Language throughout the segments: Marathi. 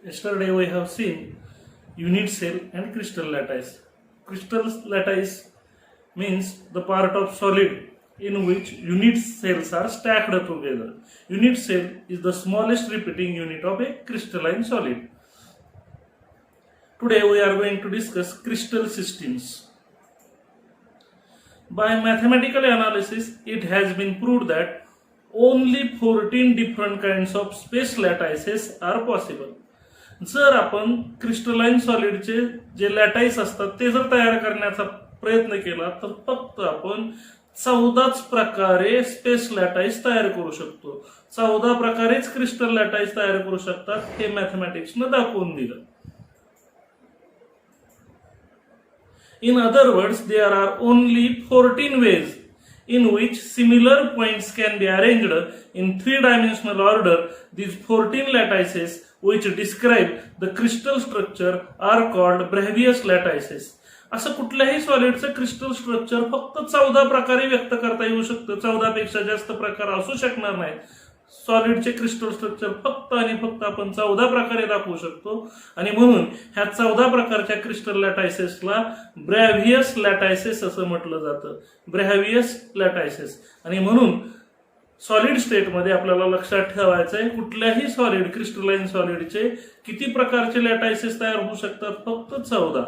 Yesterday we have seen unit cell and crystal lattice. Crystal lattice means the part of solid in which unit cells are stacked together. Unit cell is the smallest repeating unit of a crystalline solid. Today we are going to discuss crystal systems. By mathematical analysis, it has been proved that only 14 different kinds of space lattices are possible. जर आपण क्रिस्टलाइन सॉलिडचे जे लॅटाइस असतात ते जर तयार करण्याचा प्रयत्न केला तर फक्त आपण 14च प्रकारे स्पेस लॅटाइस तयार करू शकतो. 14 प्रकारेच क्रिस्टल लॅटाइस तयार करू शकतात हे मॅथमॅटिक्सने दाखवून दिलं. In other words, there are only 14 ways in which similar points can be arranged in three-dimensional order. These 14 lattices which describe the crystal structure are called Bravais lattices. असं कुठल्याही सॉलिडचं क्रिस्टल स्ट्रक्चर फक्त 14 प्रकारे व्यक्त करता येऊ शकतं. 14 पेक्षा जास्त प्रकार असू शकणार नाहीत. सॉलिडचे क्रिस्टल स्ट्रक्चर फक्त आणि फक्त आपण 14 प्रकारे दाखवू शकतो आणि म्हणून ह्या 14 प्रकारच्या क्रिस्टल लॅटाइसेसला ब्रॅव्हियस लॅटाइसेस असं म्हटलं जातं. ब्रॅव्हियस लॅटाइसेस. आणि म्हणून सॉलिड स्टेटमध्ये आपल्याला लक्षात ठेवायचं आहे कुठल्याही सॉलिड क्रिस्टलाइन सॉलिडचे किती प्रकारचे लॅटाइसेस तयार होऊ शकतात? फक्त 14.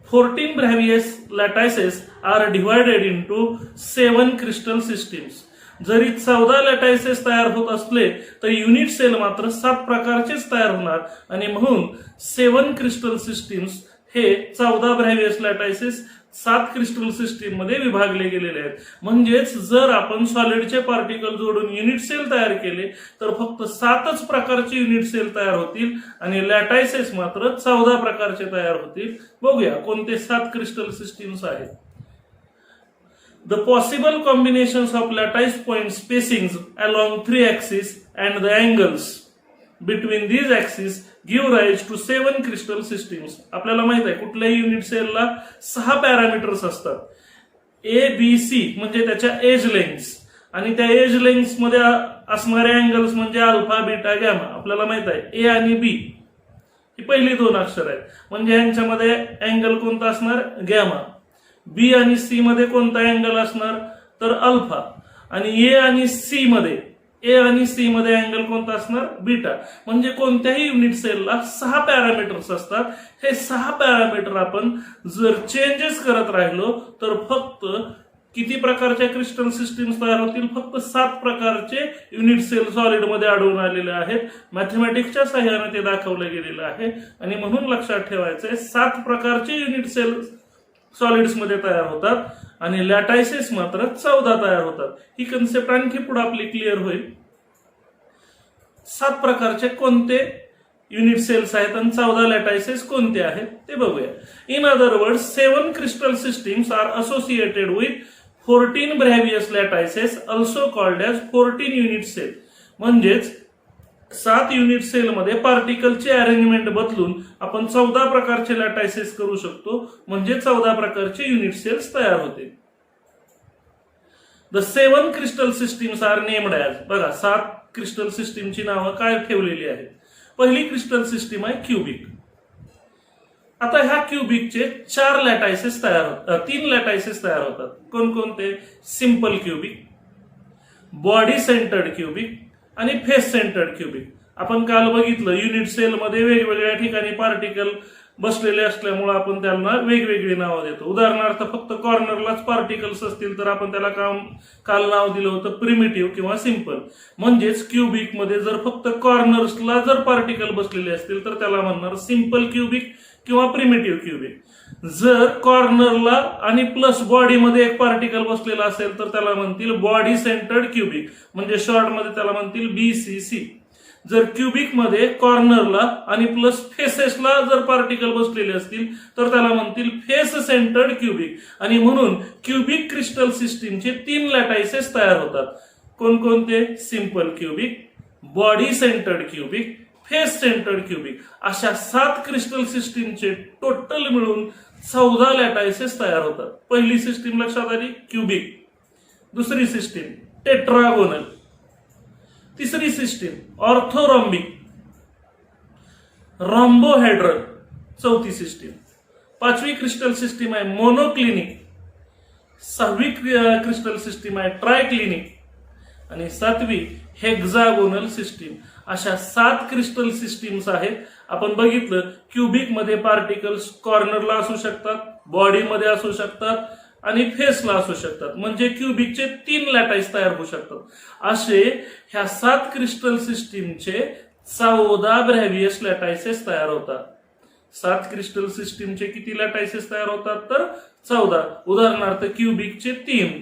14 Bravais lattices are divided into 7 crystal systems. जरी 14 लॅटाइसेस तयार होत असले तर युनिट सेल मात्र 7 प्रकारचेच तयार होणार आणि म्हणून 7 क्रिस्टल सिस्टीम्स हे 14 Bravais लॅटाइसेस 7 क्रिस्टल सिस्टीम मध्ये विभागले गेलेले आहेत. म्हणजेच जर आपण सॉलिडचे पार्टिकल जोडून युनिट सेल तयार केले तर फक्त 7च प्रकारचे युनिट सेल तयार होतील आणि लॅटाइसेस मात्र 14 प्रकारचे तयार होतील. बघूया कोणते 7 क्रिस्टल सिस्टीम्स आहेत. The possible combinations of lattice point spacings along 3 axes and the angles between these axes give rise to 7 crystal systems. आपल्याला माहित आहे कुठल्याही युनिट सेलला 6 पॅरामीटर्स असतात. ए बी सी म्हणजे त्याच्या एज लेंग्थ आणि त्या एज लेंग्थ मध्ये असणारे अँगल्स म्हणजे अल्फा बीटा गॅमा. आपल्याला माहित आहे ए आणि बी ही पहिली 2 अक्षर आहेत म्हणजे यांच्यामध्ये अँगल कोणता असणार? गॅमा. बी आणि सी मध्ये कोणता अँगल असणार? तर अल्फा. आणि ए आणि सी मध्ये अँगल कोणता असणार? बीटा. म्हणजे कोणत्याही युनिट सेलला 6 पॅरामीटर्स असतात. हे 6 पॅरामीटर आपण जर चेंजेस करत राहिलो तर फक्त किती प्रकारच्या क्रिस्टल सिस्टीम्स तयार होतील? फक्त 7 प्रकारचे युनिट सेल सॉलिड मध्ये आढळून आलेले आहेत. मॅथमॅटिक्सच्या सहाय्याने ते दाखवले गेलेलं आहे आणि म्हणून लक्षात ठेवायचंय 7 प्रकारचे युनिट सेल सॉलिड्स मध्ये तयार होतात आणि लॅटाइसेस मात्र 14 तयार होतात. ही कन्सेप्ट आणखी पुढे आपली क्लिअर होईल. 7 प्रकारचे कोणते युनिट सेल्स आहेत आणि 14 लॅटाइसेस कोणते आहेत ते बघूया. In other word 7 crystal systems are associated with 14 Bravais lattices also called as 14 unit cell. म्हणजेच 7 युनिट सेल मध्ये पार्टिकलचे अरेंजमेंट बदलून आपण 14 प्रकारचे लॅटाइसेस करू शकतो म्हणजे 14 प्रकारचे युनिट सेल्स तयार होतील. The 7 crystal systems are named as. बघा 7 क्रिस्टल सिस्टीमची नावं काय ठेवलेली आहेत. पहिली क्रिस्टल सिस्टीम आहे क्युबिक. आता ह्या क्युबिकचे 4 लॅटाइसेस तयार होतात. 3 लॅटाइसेस तयार होतात. कोणकोणते? Simple cubic, body centred cubic आणि फेस सेंटर्ड क्युबिक. आपण काल बघितलं युनिट सेल मध्ये वेगवेगळ्या ठिकाणी पार्टिकल बसलेले असल्यामुळे आपण त्यांना वेगवेगळी नावं देतो. उदाहरणार्थ फक्त कॉर्नरलाच पार्टिकल्स असतील तर आपण त्याला काल नाव दिलं होतं प्रिमिटिव्ह किंवा सिंपल. म्हणजेच क्युबिक मध्ये जर फक्त कॉर्नर्सला जर पार्टिकल बसलेले असतील तर त्याला म्हणणार सिंपल क्युबिक किंवा प्रिमिटिव्ह क्युबिक. जर कॉर्नरला आणि प्लस बॉडीमध्ये एक पार्टिकल बसलेला असेल तर त्याला म्हणतील बॉडी सेंटर्ड क्युबिक म्हणजे शॉर्ट मध्ये त्याला म्हणतील BCC. जर क्युबिक मध्ये कॉर्नरला आणि प्लस फेसेसला जर पार्टिकल बसलेले असतील तर त्याला म्हणतील फेस सेंटर्ड क्युबिक. आणि म्हणून क्युबिक क्रिस्टल सिस्टीमचे 3 लॅटाइसेस तयार होतात. कोणकोणते? Simple cubic, body centred cubic, face centred cubic. अशा 7 क्रिस्टल सिस्टीमचे टोटल मिळून 14 लॅटाइसेस तयार होतात. पहिली सिस्टीम लक्षात आली क्युबिक. दुसरी सिस्टीम टेट्रागोनल. तिसरी सिस्टीम ऑर्थोरॉम्बिक रॉम्बोहेड्रल, चौथी सिस्टीम. पाचवी क्रिस्टल सिस्टीम आहे मोनोक्लिनिक. सहावी क्रिस्टल सिस्टीम आहे ट्रायक्लिनिक. आणि सातवी हेक्झागोनल सिस्टीम. अशा 7 क्रिस्टल सिस्टीम्स आहेत. आपण बघितलं क्युबिक मध्ये पार्टिकल्स कॉर्नरला असू शकतात, बॉडीमध्ये असू शकतात आणि फेसला असू शकतात. म्हणजे क्युबिकचे 3 लॅटाईस तयार होऊ शकतात. असे ह्या 7 क्रिस्टल सिस्टीमचे 14 ब्रॅव्हियस लॅटायसेस तयार होतात. 7 क्रिस्टल सिस्टीमचे किती लॅटायसेस तयार होतात तर 14. उदाहरणार्थ क्युबिकचे 3.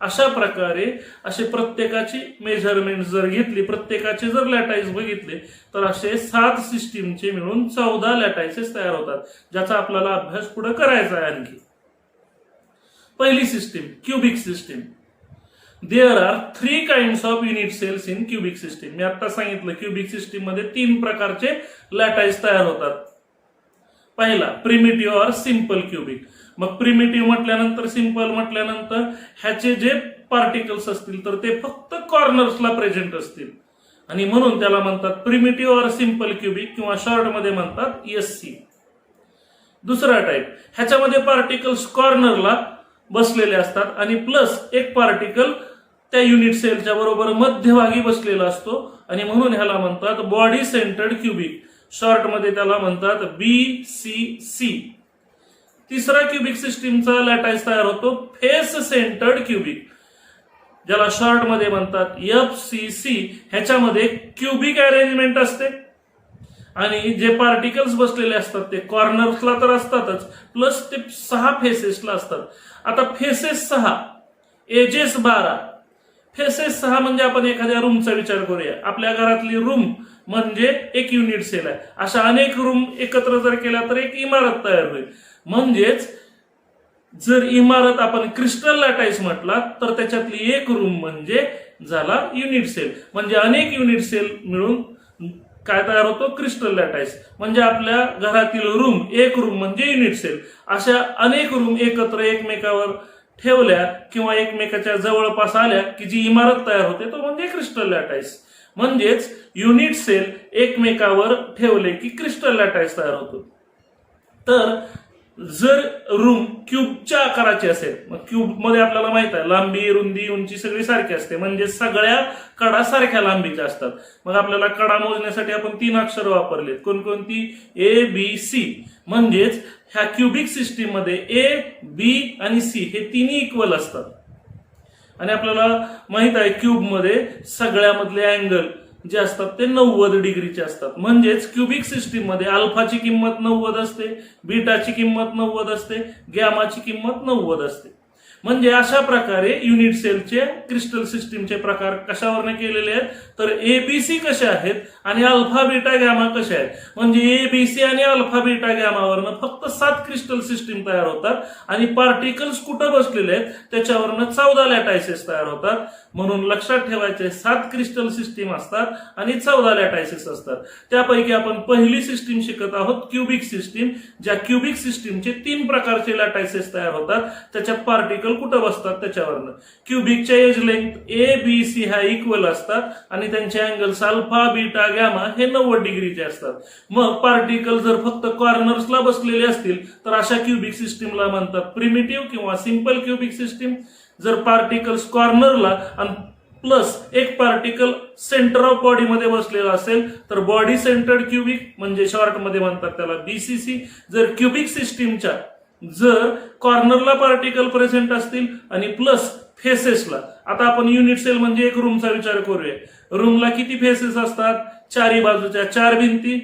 अशा प्रकारे असे प्रत्येकाची मेजरमेंट जर घेतली, प्रत्येकाचे जर लॅटाईस बघितले तर असे 7 सिस्टीमचे मिळून 14 लॅटायसेस तयार होतात, ज्याचा आपल्याला अभ्यास पुढे करायचा आहे. आणखी पहिली system cubic system. There are 3 kinds of unit cells in cubic system. मी आता सांगितलं क्युबिक सिस्टीम मध्ये 3 प्रकारचे लॅटाईस तयार होतात. पहिला प्रिमिटिव्ह ऑर सिंपल क्युबिक. मग प्रिमिटिव्ह म्हटल्यानंतर सिंपल म्हटल्यानंतर ह्याचे जे पार्टिकल्स असतील तर ते फक्त कॉर्नर्सला प्रेझेंट असतील आणि म्हणून त्याला म्हणतात प्रिमिटिव्ह ऑर सिंपल क्युबिक किंवा शॉर्ट मध्ये म्हणतात एससी. दुसरा टाइप, ह्याच्यामध्ये पार्टिकल्स कॉर्नरला बसलेले असतात आणि प्लस एक पार्टिकल त्या युनिट सेलच्या बरोबर मध्यभागी बसलेला असतो आणि म्हणून ह्याला म्हणतात बॉडी सेंटर्ड क्युबिक. शॉर्ट मध्ये त्याला म्हणतात BCC. तिसरा क्युबिक सिस्टीमचा लॅटाईस तयार होतो फेस सेंटर्ड क्युबिक, ज्याला शॉर्ट मध्ये म्हणतात FCC. ह्याच्यामध्ये क्युबिक अरेंजमेंट असते आणि जे पार्टिकल्स बसलेले असतात ते कॉर्नर्सला तर असतातच, प्लस ते 6 फेसेसला असतात. आता फेसेस 6, एजेस 12. फेसेस 6 म्हणजे आपण एखाद्या रूमचा विचार करूया. आपल्या घरातली रूम म्हणजे एक युनिट सेल आहे. अशा अनेक रूम एकत्र जर केल्या तर एक इमारत तयार होईल. म्हणजेच जर इमारत आपण क्रिस्टल लॅटाईस म्हटला तर त्याच्यातली एक रूम म्हणजे झाला युनिट सेल. म्हणजे अनेक युनिट सेल मिळून काय तयार होतो क्रिस्टल लॅटाईस. म्हणजे आपल्या घरातील रूम एक रूम म्हणजे युनिट सेल. अशा अनेक रूम एकत्र एकमेकावर ठेवल्या किंवा एकमेकाच्या जवळपास आल्या की जी इमारत तयार होते तो म्हणजे क्रिस्टल लॅटाईस. म्हणजेच युनिट सेल एकमेकावर ठेवले की क्रिस्टल लॅटाईस तयार होतो. तर जर रूम क्यूबच्या आकाराची असेल, मग क्यूब मध्ये आपल्याला माहित आहे लांबी रुंदी उंची सगळी सारखी असते, म्हणजे सगळ्या कडा सारख्या लांबीच्या असतात. मग आपल्याला कडा मोजण्यासाठी आपण 3 अक्षर वापरलेत. कोणकोणती? ABC. म्हणजेच ह्या क्युबिक सिस्टीम मध्ये A, B आणि C हे तिन्ही इक्वल असतात. आणि आपल्याला माहित आहे क्यूब मध्ये सगळ्यामधले अँगल जे असतात ते 90 डिग्रीचे असतात. म्हणजेच क्युबिक सिस्टीम मध्ये अल्फाची किंमत 90 असते, बीटाची किंमत 90 असते, गॅमाची किंमत 90 असते. म्हणजे अशा प्रकारे युनिट सेलचे क्रिस्टल सिस्टीमचे प्रकार कशावरने केलेले आहेत तर ABC कसे आहेत आणि अल्फा बीटा गॅमा कसे आहेत. म्हणजे ABC आणि अल्फा बीटा गॅमावरनं फक्त 7 क्रिस्टल सिस्टीम तयार होतात आणि पार्टिकल्स कुठं बसलेले आहेत त्याच्यावरनं 14 लॅटायसेस तयार होतात. म्हणून लक्षात ठेवायचे 7 क्रिस्टल सिस्टीम असतात आणि 14 लॅटायसेस असतात. त्यापैकी आपण पहिली सिस्टीम शिकत आहोत क्युबिक सिस्टीम. ज्या क्युबिक सिस्टीमचे 3 प्रकारचे लॅटायसेस तयार होतात, त्याच्यात पार्टिकल कुठं बसतात त्याच्यावरनं. क्युबिकच्या एज लेंथ ABC ह्या इक्वल असतात आणि त्यांचे अँगल्स अल्फा बीटा गॅमा हे 90 डिग्रीचे असतात. मग पार्टिकल जर फक्त कॉर्नर्सला बसलेले असतील तर अशा क्युबिक सिस्टीमला म्हणतात प्रिमिटिव्ह किंवा सिंपल क्युबिक सिस्टीम. जर पार्टिकल्स कॉर्नरला आणि प्लस एक पार्टिकल सेंटर ऑफ बॉडी मध्ये बसलेला असेल तर बॉडी सेंटर्ड क्युबिक म्हणजे शॉर्ट मध्ये म्हणतात त्याला BCC. जर क्युबिक सिस्टीमच्या जर कॉर्नरला पार्टिकल प्रेझेंट असतील आणि प्लस फेसेसला, आता आपण युनिट सेल म्हणजे एक रूमचा विचार करूया. रूमला किती फेसेस असतात? 4 बाजूच्या 4 भिंती,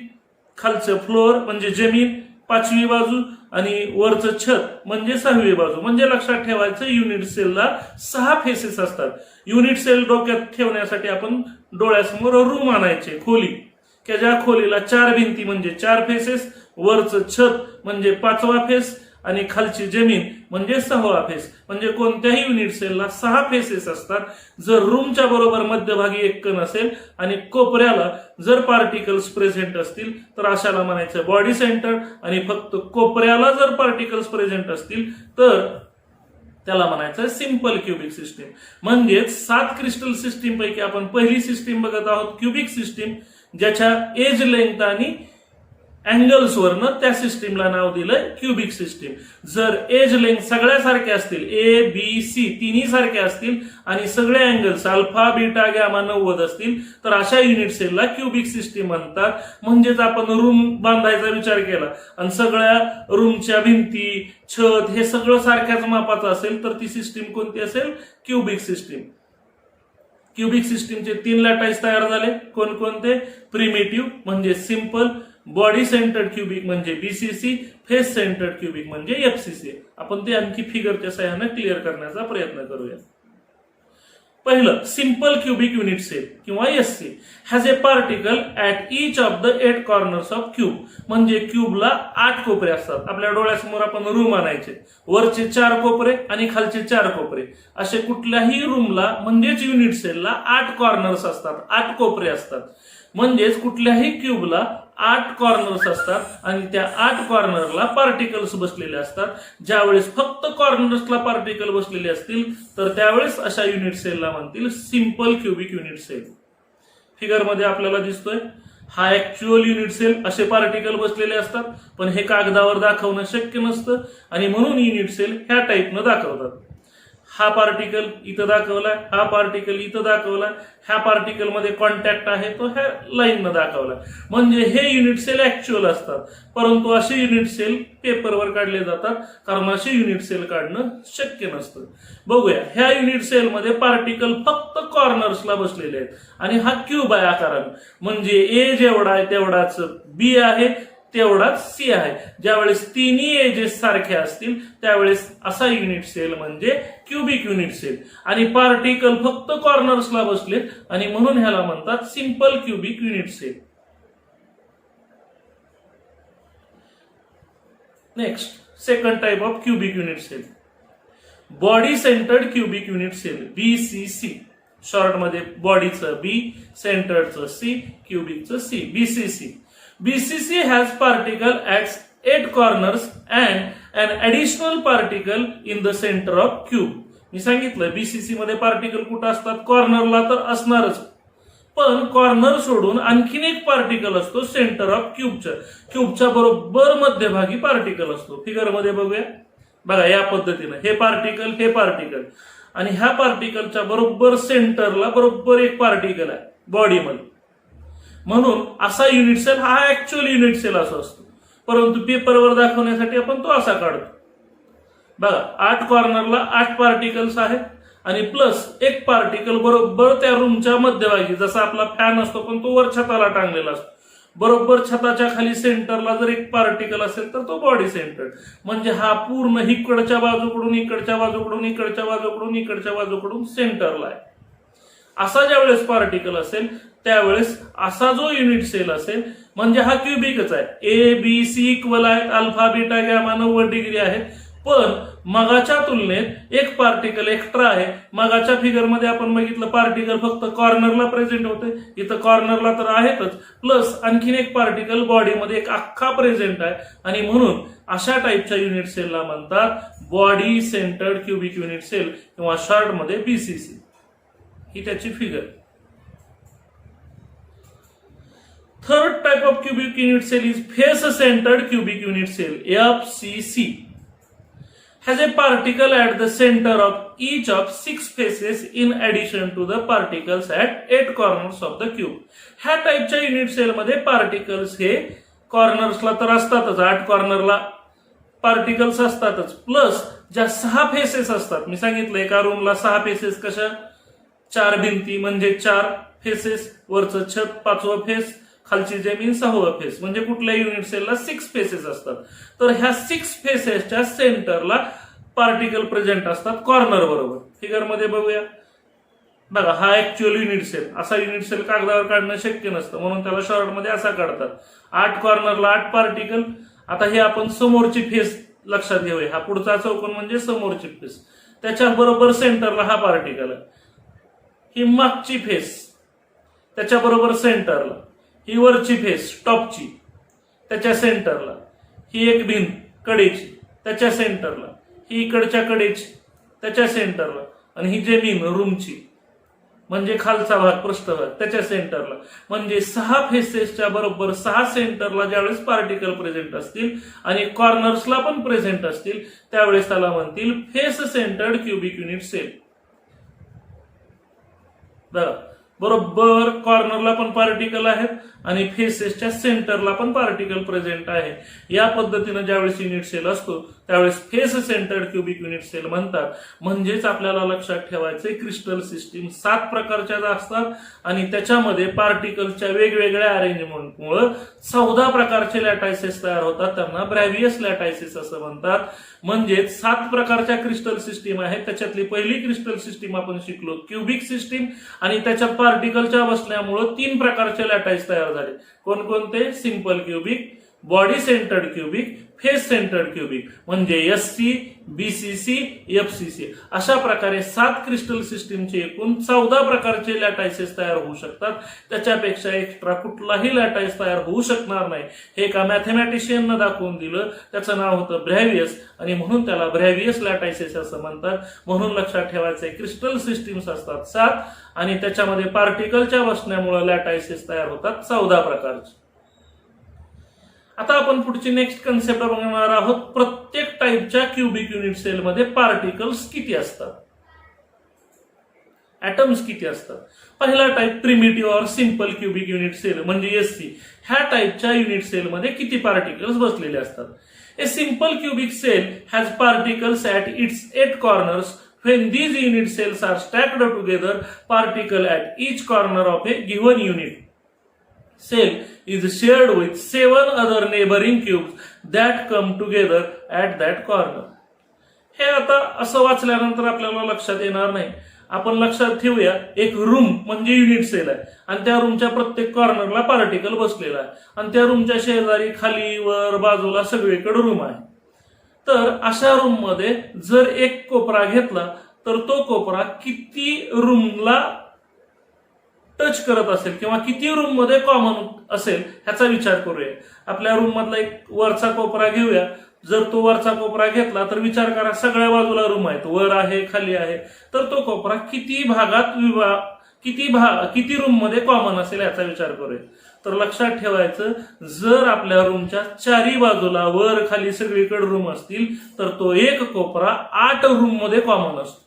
खालचं फ्लोअर म्हणजे जमीन, 5वी बाजू आणि वरचं छत म्हणजे 6वी बाजू. म्हणजे लक्षात ठेवायचं युनिट सेलला 6 फेसेस असतात. युनिट सेल डोक्यात ठेवण्यासाठी आपण डोळ्यासमोर रूम आणायचे, खोली, की ज्या खोलीला 4 भिंती म्हणजे 4 फेसेस, वरचं छत म्हणजे 5वा फेस आणि खालची जमीन म्हणजे 6वा फेस. म्हणजे कोणत्याही युनिट सेलला 6 फेसेस असतात. जर रूमच्या बरोबर मध्यभागी एक कण असेल आणि कोपऱ्याला जर पार्टिकल्स प्रेझेंट असतील तर अशाला म्हणायचं बॉडी सेंटर आणि फक्त कोपऱ्याला जर पार्टिकल्स प्रेझेंट असतील तर त्याला म्हणायचं सिंपल क्युबिक सिस्टीम. म्हणजेच 7 क्रिस्टल सिस्टीम पैकी आपण पहिली सिस्टीम बघत आहोत क्युबिक सिस्टीम, ज्याच्या एज लेंथ आणि अँगल्स वरनं त्या सिस्टीमला नाव दिलंय क्युबिक सिस्टीम. जर एज लेंथ सगळ्या सारखे असतील, ए बी सी तिन्ही सारखे असतील आणि सगळे अँगल्स अल्फा बीटा गॅमा 90 असतील तर अशा युनिट सेलला क्युबिक सिस्टीम म्हणतात. म्हणजेच आपण रूम बांधायचा विचार केला आणि सगळ्या रूमच्या भिंती छत हे सगळं सारख्याच मापाचं असेल तर ती सिस्टीम कोणती असेल? Cubic system. क्युबिक सिस्टीमचे 3 लॅटाईज तयार झाले. कोणकोणते? प्रिमिटिव्ह म्हणजे सिंपल, बॉडी सेंटर्ड क्युबिक म्हणजे बीसीसी, फेस सेंटर्ड क्युबिक म्हणजे एफसीसी. आपण ते आणखी फिगरच्या सहाय्याने क्लिअर करण्याचा प्रयत्न करूया. पहिलं, सिंपल क्युबिक युनिट सेल किंवा SC has a particle at each of the 8 corners of cube. म्हणजे क्यूबला 8 कोपरे असतात. आपल्या डोळ्यासमोर आपण रूम आणायचे, वरचे 4 कोपरे आणि खालचे 4 कोपरे, असे कुठल्याही रूमला म्हणजेच युनिट सेलला 8 कॉर्नर्स असतात, 8 कोपरे असतात. म्हणजेच कुठल्याही क्यूबला 8 कॉर्नर्स असतात आणि त्या 8 कॉर्नरला पार्टिकल्स बसलेले असतात. ज्यावेळेस फक्त कॉर्नर्सला पार्टिकल बसलेले असतील तर त्यावेळेस अशा युनिट सेलला म्हणतील सिंपल क्युबिक युनिट सेल. फिगरमध्ये आपल्याला दिसतोय हा ऍक्च्युअल युनिट सेल, असे पार्टिकल बसलेले असतात, पण हे कागदावर दाखवणं शक्य नसतं आणि म्हणून युनिट सेल ह्या टाईपनं दाखवतात. हा पार्टिकल इथं दाखवलाय, हा पार्टिकल इथं दाखवलाय, ह्या पार्टिकल मध्ये कॉन्टॅक्ट आहे तो ह्या लाईननं दाखवलाय. म्हणजे हे युनिट सेल ऍक्च्युअल असतात, परंतु असे युनिट सेल पेपरवर काढले जातात कारण असे युनिट सेल काढणं शक्य नसतं. बघूया, ह्या युनिट सेलमध्ये पार्टिकल फक्त कॉर्नर्सला बसलेले आहेत आणि हा क्यूब आहे आकारानं. म्हणजे ए जेवढा आहे तेवढाच बी आहे, तेवढाच सी आहे. ज्यावेळेस तिन्ही एजेस सारखे असतील त्यावेळेस असा युनिट सेल म्हणजे क्युबिक युनिट सेल. आणि पार्टिकल फक्त कॉर्नर्सला बसले आणि म्हणून ह्याला म्हणतात simple cubic unit cell. Next, second type of cubic unit cell, body centred cubic unit cell BCC. Short मध्ये बॉडीचं बी, सेंटर्डचं सी, क्युबिकचं C, BCC. BCC has particle at 8 corners and an additional particle in the center of cube. मी सांगितलं बीसीसी मध्ये पार्टिकल कुठं असतात? कॉर्नरला तर असणारच, पण कॉर्नर सोडून आणखीन एक पार्टिकल असतो सेंटर ऑफ क्यूबच्या बरोबर मध्यभागी पार्टिकल असतो. फिगर मध्ये बघूया. बघा या पद्धतीनं हे पार्टिकल आणि ह्या पार्टिकलच्या बरोबर सेंटरला बरोबर एक पार्टिकल आहे बॉडीमध्ये. म्हणून असा युनिट सेल हा ऍक्च्युअल युनिट सेल असा असतो, परंतु पेपरवर दाखवण्यासाठी आपण तो असा काढतो. बघा 8 कॉर्नरला 8 पार्टिकल्स आहेत आणि प्लस एक पार्टिकल बरोबर त्या रूमच्या मध्यभागी, जसा आपला फॅन असतो पण तो वर छताला टांगलेला असतो, बरोबर छताच्या खाली सेंटरला जर एक पार्टिकल असेल तर तो बॉडी सेंटर. म्हणजे हा पूर्ण इकडच्या बाजूकडून इकडच्या बाजूकडून इकडच्या बाजूकडून इकडच्या बाजूकडून सेंटरला आहे. असा ज्यावेळेस पार्टिकल असेल त्यावेळेस असा जो युनिट सेल असेल म्हणजे हा क्युबिकच आहे. ए बी सी इक्वल आहेत, अल्फा बीटा गॅमा 90 डिग्री आहेत, पण मगाच्या तुलनेत एक पार्टिकल एक्स्ट्रा आहे. मगाच्या फिगरमध्ये आपण बघितलं पार्टिकल फक्त कॉर्नरला प्रेझेंट होते, इथं कॉर्नरला तर आहेतच, प्लस आणखीन एक पार्टिकल बॉडीमध्ये एक अख्खा प्रेझेंट आहे आणि म्हणून अशा टाईपच्या युनिट सेलला म्हणतात body centred cubic unit cell किंवा शॉर्ट मध्ये बीसीसी. ही त्याची figure. Third type of cubic unit cell is face centred cubic unit cell FCC. Has a particle at the center of each of 6 faces in addition to the particles at 8 corners of the cube. ह्या टाइपच्या युनिट सेलमध्ये पार्टिकल्स हे कॉर्नर्सला तर असतातच, 8 कॉर्नरला पार्टिकल्स असतातच, प्लस ज्या 6 फेसेस असतात. मी सांगितलं एका रूमला 6 फेसेस कशा? 4 भिंती म्हणजे 4 फेसेस, वरचं छत 5वं फेस, खालची जमीन 6वं फेस. म्हणजे कुठल्या युनिट सेलला 6 फेसेस असतात. तर ह्या 6 फेसेसच्या सेंटरला पार्टिकल प्रेझेंट असतात कॉर्नर बरोबर. फिगर मध्ये बघूया. बघा हा ऍक्च्युअल युनिट सेल. असा युनिट सेल कागदावर काढणं शक्य नसतं म्हणून त्याला शॉर्ट मध्ये असा काढतात. 8 कॉर्नरला 8 पार्टिकल. आता हे आपण समोरची फेस लक्षात घेऊया. हा पुढचा चौकोन म्हणजे समोरची फेस, त्याच्या बरोबर सेंटरला हा पार्टिकल आहे. ही मागची फेस, त्याच्या बरोबर सेंटरला. ही वरची फेस टॉपची, त्याच्या सेंटरला. ही एक भिंत कडेची, त्याच्या सेंटरला. ही इकडच्या कडेची, त्याच्या सेंटरला, आणि ही जमीन रूमची म्हणजे खालचा भाग पृष्ठभाग त्याच्या सेंटरला, म्हणजे 6 फेसेसच्या बरोबर 6 सेंटरला ज्यावेळेस पार्टिकल प्रेझेंट असतील आणि कॉर्नर्सला पण प्रेझेंट असतील त्यावेळेस त्याला म्हणतील face centred cubic unit cell. बरोबर कॉर्नरला पण पार्टिकल आहेत आणि फेसेसच्या सेंटरला पण पार्टिकल प्रेझेंट आहे. या पद्धतीनं ज्यावेळेस युनिट सेल असतो त्यावेळेस face centred cubic unit cell म्हणतात. म्हणजेच आपल्याला लक्षात ठेवायचे क्रिस्टल सिस्टीम 7 प्रकारच्या असतात आणि त्याच्यामध्ये पार्टिकलच्या वेगवेगळ्या अरेंजमेंटमुळे 14 प्रकारचे लॅटायसेस तयार होतात. त्यांना ब्रॅव्हियस लॅटायसेस असं म्हणतात. म्हणजेच 7 प्रकारच्या क्रिस्टल सिस्टीम आहेत. त्याच्यातली पहिली क्रिस्टल सिस्टीम आपण शिकलो क्युबिक सिस्टीम, आणि त्याच्यात पार्टिकलच्या बसल्यामुळे 3 प्रकारचे लॅटाईस तयार झाले. कोणकोणते? Simple cubic, body centred cubic, face centred cubic, म्हणजे एससी, बीसीसी, एफसीसी. अशा प्रकारे 7 क्रिस्टल सिस्टीमचे एकूण 14 प्रकारचे लॅटायसेस तयार होऊ शकतात. त्याच्यापेक्षा एक्स्ट्रा कुठलाही लॅटाईस तयार होऊ शकणार नाही. हे एका मॅथमॅटिशियननं दाखवून दिलं. त्याचं नाव होतं ब्रॅव्हियस आणि म्हणून त्याला ब्रॅव्हियस लॅटायसेस असं म्हणतात. म्हणून लक्षात ठेवायचे क्रिस्टल सिस्टीम्स असतात 7 आणि त्याच्यामध्ये पार्टिकलच्या बसण्यामुळे लॅटायसेस तयार होतात 14 प्रकारचे. आता आपण पुढची नेक्स्ट कन्सेप्ट बघणार आहोत. प्रत्येक टाईपच्या क्युबिक युनिट सेलमध्ये पार्टिकल्स किती असतात, ऍटम्स किती असतात. पहिला टाईप प्रिमिटिव्ह और सिंपल क्युबिक युनिट सेल म्हणजे एससी. ह्या टाईपच्या युनिट सेलमध्ये किती पार्टिकल्स बसलेले असतात. A simple cubic cell has particles at its 8 corners. When these unit cells are stacked together, particle at each corner of a given unit cell is shared with 7 other neighboring cubes that come together at that corner. हे आता असं वाचल्यानंतर आपल्याला लक्षात येणार नाही. आपण लक्षात ठेवूया एक रूम म्हणजे युनिट सेल आहे आणि त्या रूमच्या प्रत्येक कॉर्नरला पार्टिकल बसलेला आहे आणि त्या रूमच्या शेजारी खाली वर बाजूला सगळीकडे रूम आहे. तर अशा रूम मध्ये जर एक कोपरा घेतला तर तो कोपरा किती रूमला टच करत असेल किंवा किती रूम मध्ये कॉमन असेल ह्याचा विचार करूया. आपल्या रूम मधला एक वरचा कोपरा घेऊया. जर तो वरचा कोपरा घेतला तर विचार करा सगळ्या बाजूला रूम आहेत, वर आहे खाली आहे, तर तो कोपरा किती भागात किती रूम मध्ये कॉमन असेल याचा विचार करूया. तर लक्षात ठेवायचं जर आपल्या रूमच्या 4 बाजूला वर खाली सगळीकडे रूम असतील तर तो एक कोपरा 8 रूम मध्ये कॉमन असतो.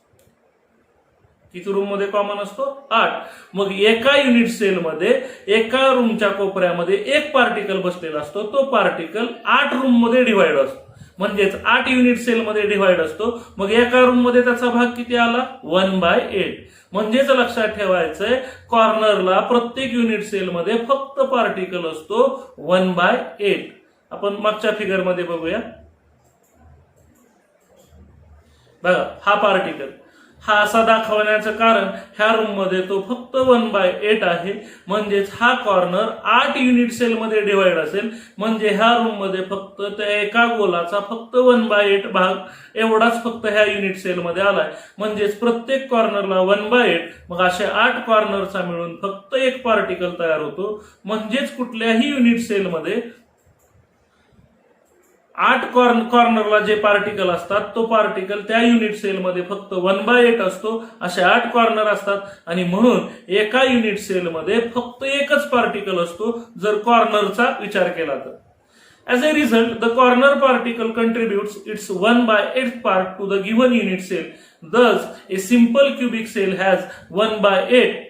किती रूम मध्ये कॉमन असतो? 8. मग एका युनिट सेलमध्ये एका रूमच्या कोपऱ्यामध्ये एक पार्टिकल बसलेला असतो. तो पार्टिकल 8 रूम मध्ये डिव्हाइड असतो. म्हणजेच 8 युनिट सेलमध्ये डिव्हाइड असतो. मग एका रूम मध्ये त्याचा भाग किती आला? 1/8. म्हणजेच लक्षात ठेवायचंय कॉर्नरला प्रत्येक युनिट सेलमध्ये फक्त पार्टिकल असतो 1/8. आपण मागच्या फिगर मध्ये बघूया. बघा हा पार्टिकल, हा असा दाखवण्याचं कारण ह्या रूम मध्ये तो फक्त 1/8 आहे. म्हणजेच हा कॉर्नर 8 युनिट सेलमध्ये डिव्हाइड असेल. म्हणजे ह्या रूम मध्ये फक्त त्या एका गोलाचा फक्त 1/8 भाग एवढाच फक्त ह्या युनिट सेलमध्ये आलाय. म्हणजेच प्रत्येक कॉर्नरला 1/8. मग असे 8 कॉर्नरचा मिळून फक्त एक पार्टिकल तयार होतो. म्हणजेच कुठल्याही युनिट सेलमध्ये 8 कॉर्नरला जे पार्टिकल असतात तो पार्टिकल त्या युनिट सेलमध्ये फक्त 1/8 असतो. असे 8 कॉर्नर असतात आणि म्हणून एका युनिट सेलमध्ये फक्त एकच पार्टिकल असतो जर कॉर्नरचा विचार केला तर. As a result, the corner particle contributes its 1/8 part to the given unit cell. Thus, a simple cubic cell has 1/8.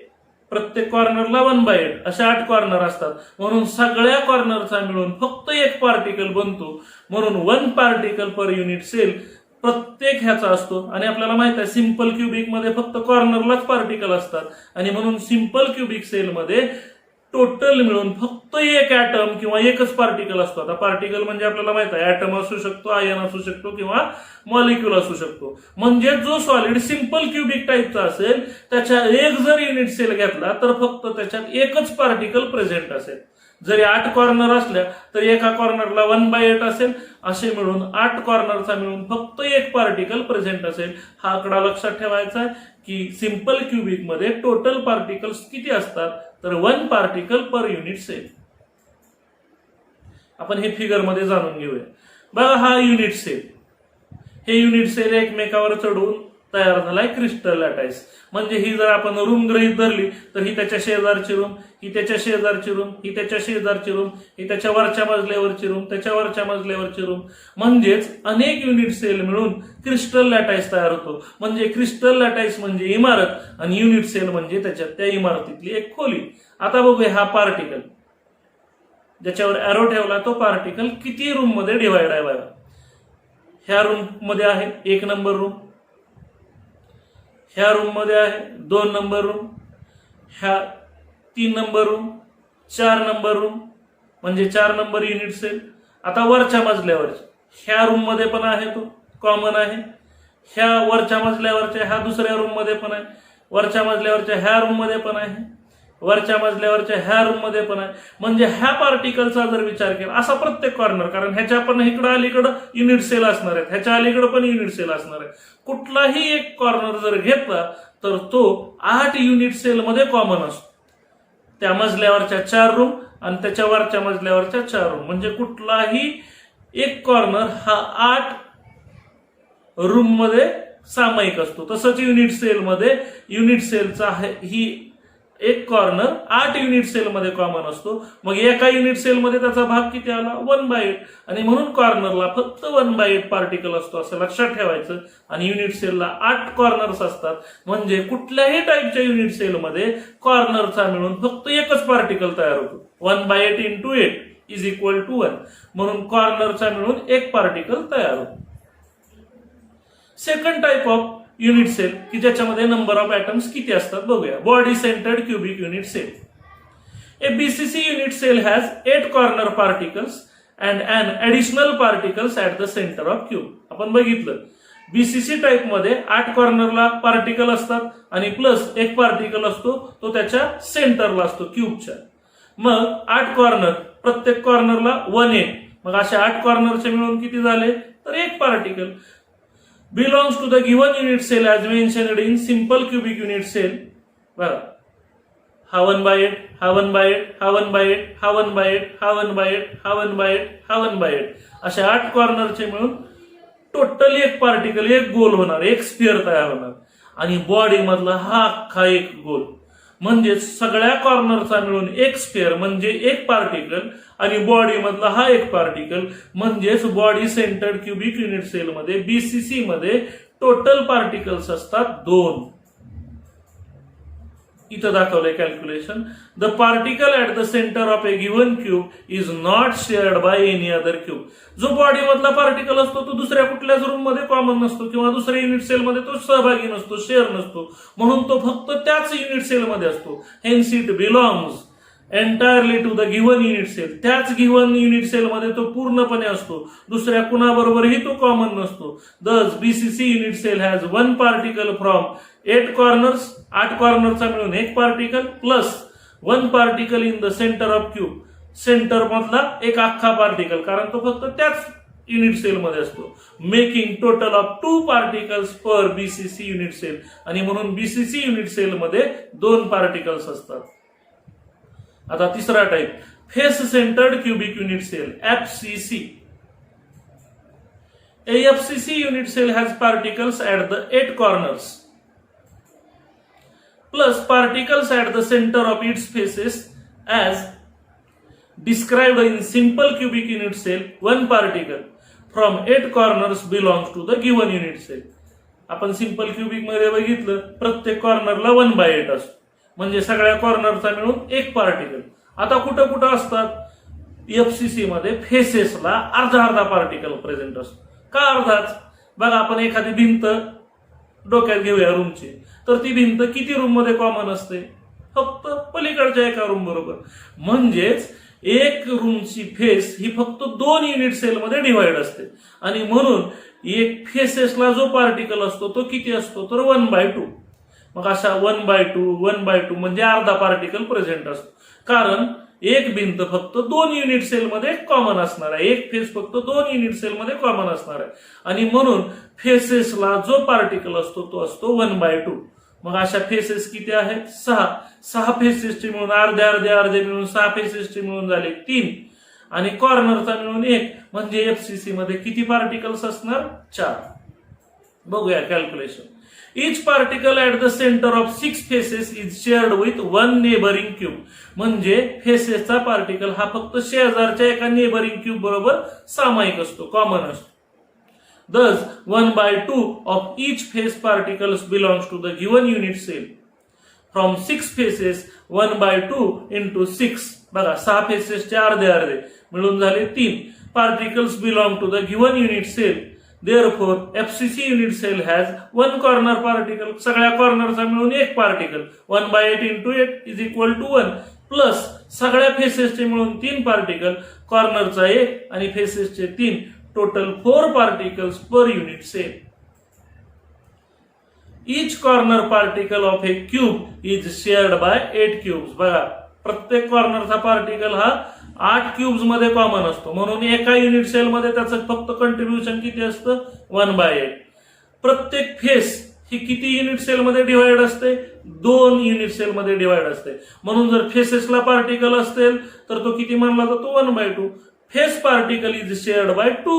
प्रत्येक कॉर्नरला 1/8 असे 8 कॉर्नर असतात. म्हणून सगळ्या कॉर्नरचा मिळून फक्त एक पार्टिकल बनतो. म्हणून 1 पार्टिकल पर युनिट सेल प्रत्येक ह्याचा असतो. आणि आपल्याला माहित आहे सिंपल क्युबिक मध्ये फक्त कॉर्नरलाच पार्टिकल असतात आणि म्हणून सिंपल क्युबिक सेल मध्ये टोटल मिळून फक्त एक ऍटम किंवा एकच पार्टिकल असतो. आता पार्टिकल म्हणजे आपल्याला माहित आहे ऍटम असू शकतो, आयन असू शकतो किंवा मॉलिक्यूल असू शकतो. म्हणजे जो सॉलिड सिंपल क्युबिक टाईपचा असेल त्याच्या एक जर युनिट सेल घेतला तर फक्त त्याच्यात एकच पार्टिकल प्रेझेंट असेल. जरी 8 कॉर्नर असल्या तर एका कॉर्नरला 1/8 असेल. असे मिळून 8 कॉर्नरचा मिळून फक्त एक पार्टिकल प्रेझेंट असेल. हा आकडा लक्षात ठेवायचा आहे की सिंपल क्युबिक मध्ये टोटल पार्टिकल्स किती असतात तर 1 पार्टिकल पर युनिट सेल. आपण हे फिगर मध्ये जाणून घेऊया. बघा हा युनिट सेल, हे युनिट सेल एकमेकावर चढून तयार झालाय क्रिस्टल लॅटाईस. म्हणजे ही जर आपण रूम गृहीत धरली तर ही त्याच्या शेजारची रूम, ही त्याच्या शेजारची रूम, ही त्याच्या शेजारची रूम, ही त्याच्या वरच्या मजल्यावरची रूम, त्याच्या वरच्या मजल्यावरची रूम, म्हणजेच अनेक युनिट सेल मिळून क्रिस्टल लॅटाईस तयार होतो. म्हणजे क्रिस्टल लॅटाईस म्हणजे इमारत आणि युनिट सेल म्हणजे त्या इमारतीतली एक खोली. आता बघूया हा पार्टिकल ज्याच्यावर एरो ठेवला तो पार्टिकल किती रूम मध्ये डिवाइड आहे बघा. ह्या रूम मध्ये आहे 1 नंबर रूम, ह्या रूम मध्ये आहे 2 नंबर रूम, ह्या 3 नंबर रूम, 4 नंबर रूम म्हणजे 4 नंबर युनिट सेल. आता वरच्या मजल्यावर ह्या रूम मध्ये पण आहे तो कॉमन आहे, ह्या वरच्या मजल्यावरच्या ह्या दुसऱ्या रूम मध्ये पण आहे, वरच्या मजल्यावरच्या ह्या रूम मध्ये पण आहे, वरच्या मजल्यावरच्या ह्या रूम मध्ये पण आहे. म्हणजे ह्या पार्टिकलचा जर विचार केला असा प्रत्येक कॉर्नर, कारण ह्याच्या पण इकडं अलीकडं युनिट सेल असणार आहेत, ह्याच्या अलीकडं पण युनिट सेल असणार आहे. कुठलाही एक कॉर्नर जर घेतला तर तो 8 युनिट सेल मध्ये कॉमन असतो. त्या मजल्यावरच्या 4 रूम आणि त्याच्या वरच्या मजल्यावरच्या 4 रूम, म्हणजे कुठलाही एक कॉर्नर हा 8 रूम मध्ये सामायिक असतो. तसंच युनिट सेल मध्ये युनिट सेलचा ही एक कॉर्नर 8 युनिट सेल मध्ये कॉमन असतो. मग एका युनिट सेल मध्ये त्याचा भाग किती आला 1/8, आणि म्हणून कॉर्नरला फक्त 1/8 पार्टिकल असतो असं लक्षात ठेवायचं. आणि युनिट सेलला 8 कॉर्नर्स असतात, म्हणजे कुठल्याही टाईपच्या युनिट सेल मध्ये कॉर्नरचा मिळून फक्त एकच पार्टिकल तयार होतो. 1/8 × 8 = 1, म्हणून कॉर्नरचा मिळून एक पार्टिकल तयार होतो. Second type of unit cell की ज्याच्यामध्ये नंबर ऑफ ऍटम्स किती असतात बघूया. Body centred cubic unit cell. A BCC unit cell has 8 corner particles and an additional particles at the centre of cube. आपण बघितलं बीसीसी टाइप मध्ये 8 कॉर्नरला पार्टिकल असतात आणि प्लस एक पार्टिकल असतो तो त्याच्या सेंटरला असतो क्यूबच्या. मग 8 कॉर्नर, प्रत्येक कॉर्नरला 1/8, मग अशा 8 कॉर्नरचे मिळून किती झाले तर एक particle. belongs to the given unit cell as mentioned in simple cubic unit cell. बघा हा 1/8, हा 1/8, हा 1/8, हा 1/8, हा 1/8, हा 1/8, हा 1/8, अशा 8 कॉर्नरचे मिळून टोटली एक पार्टिकल, एक गोल होणार, एक स्फिअर तयार होणार. आणि बॉडी मधला हा अख्खा एक गोल, म्हणजे सगळ्या कॉर्नरचा मिळून एक स्फिअर म्हणजे एक पार्टिकल, आणि बॉडी मधला हा एक पार्टिकल, म्हणजेच body centred cubic unit cell मध्ये बीसीसी मध्ये टोटल पार्टिकल्स असतात 2. इथं दाखवलंय calculation. The particle at the centre of a given cube is not shared by any other cube. जो बॉडी मधला पार्टिकल असतो तो दुसऱ्या कुठल्याच रूम मध्ये कॉमन नसतो किंवा दुसऱ्या युनिट सेल मध्ये तो सहभागी नसतो, शेअर नसतो, म्हणून तो फक्त त्याच युनिट सेल मध्ये असतो. Hence it belongs entirely to the given unit cell. त्याच गिव्हन युनिट सेल मध्ये तो पूर्णपणे असतो, दुसऱ्या कुणाबरोबरही तो कॉमन नसतो. Thus BCC unit cell has 1 particle from 8 corners, 8 कॉर्नरचा मिळून एक particle plus 1 particle in the centre of cube. Centre मधला एक अख्खा पार्टिकल, कारण तो फक्त त्याच युनिट सेल मध्ये असतो. Making total of 2 particles per BCC unit cell. आणि म्हणून बीसीसी युनिट सेल मध्ये 2 पार्टिकल्स असतात. आता तिसरा type face centred cubic unit cell FCC. A FCC unit cell has particles at the 8 corners plus particles at the center of its faces as described in simple cubic unit cell. 1 particle from 8 corners belongs to the given unit cell. आपण सिंपल क्युबिक मध्ये बघितलं प्रत्येक कॉर्नरला 1/8 असतो, म्हणजे सगळ्या कॉर्नरचा मिळून एक पार्टिकल. आता कुठं कुठं असतात एफसीसी मध्ये फेसेसला अर्धा पार्टिकल प्रेझेंट असतो. का अर्धाच? बघा आपण एखादी भिंत डोक्यात घेऊया रूमची, तर ती भिंत किती रूम मध्ये कॉमन असते? फक्त पलीकडच्या एका रूम बरोबर. म्हणजेच एक रूमची फेस ही फक्त 2 युनिट सेल मध्ये डिव्हाइड असते, आणि म्हणून एक फेसेसला जो पार्टिकल असतो तो किती असतो तर 1/2. मग अशा 1/2 म्हणजे अर्धा पार्टिकल प्रेझेंट असतो, कारण एक भिंत फक्त 2 युनिट सेल मध्ये कॉमन असणार आहे, एक फेस फक्त 2 युनिट सेल मध्ये कॉमन असणार आहे, आणि म्हणून फेसेसला जो पार्टिकल असतो तो असतो 1/2. मग अशा फेसेस किती आहेत? 6 फेसेसचे मिळून अर्धे मिळून 6 फेसेसचे मिळून झाले 3, आणि कॉर्नरचा मिळून 1, म्हणजे एफसीसी मध्ये किती पार्टिकल्स असणार? 4. बघूया calculation. Each particle at the centre of 6 faces is shared with 1 neighbouring cube. म्हणजे फेसेसचा पार्टिकल हा फक्त शेजारच्या एका नेबरिंग क्यूब बरोबर सामायिक असतो, कॉमन असतो. Thus 1/2 of each phase particles belongs to the given unit cell. From 6 faces 1/2 into 6, बघा 6 फेसेसचे अर्धे अर्धे मिळून झाले 3 particles belong to the given unit cell. Therefore FCC unit cell has 1 corner particle. सगळ्या कॉर्नरचा मिळून एक particle 1/8 into 8 is equal to 1 plus सगळ्या फेसेसचे मिळून 3 पार्टिकल, कॉर्नरचा 1 आणि फेसेसचे 3, total 4 particles per unit cell. Each corner particle of a cube is shared by 8 cubes. बघा प्रत्येक कॉर्नरचा पार्टिकल हा 8 क्यूब्स मध्ये कॉमन असतो, म्हणून एका युनिट सेल मध्ये त्याचं फक्त कंट्रीब्युशन किती असतं 1/8. प्रत्येक फेस ही किती युनिट सेल मध्ये डिवाइड असते 2 युनिट सेल मध्ये डिवाइड असते, म्हणून जर फेसेसला पार्टिकल असतील तर तो किती मानला जातो 1/2. Face particle is shared by 2